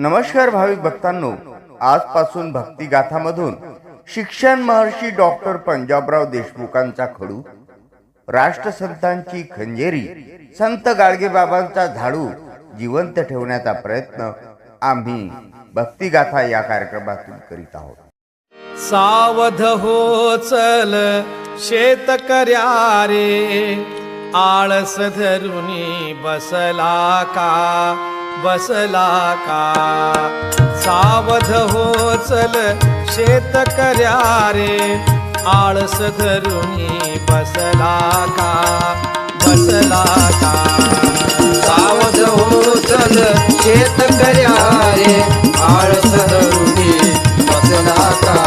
नमस्कार भाविक भक्तांनो, आजपासून भक्तिगाथामधून शिक्षण महर्षी डॉक्टर पंजाबराव देशमुखांचा खडू, राष्ट्रसंतांची खंजेरी, संत गाडगेबाबांचा झाडू जिवंत ठेवण्याचा प्रयत्न आम्ही भक्तिगाथा या कार्यक्रमातून करीत आहोत. सावध हो चल शेतकऱ्या रे, आळस धरुनी बसला का सावध हो चल शेतकऱ्या रे, आळस धरुनी बसला का सावध हो चल शेतकऱ्या रे, आळस धरुनी बसला का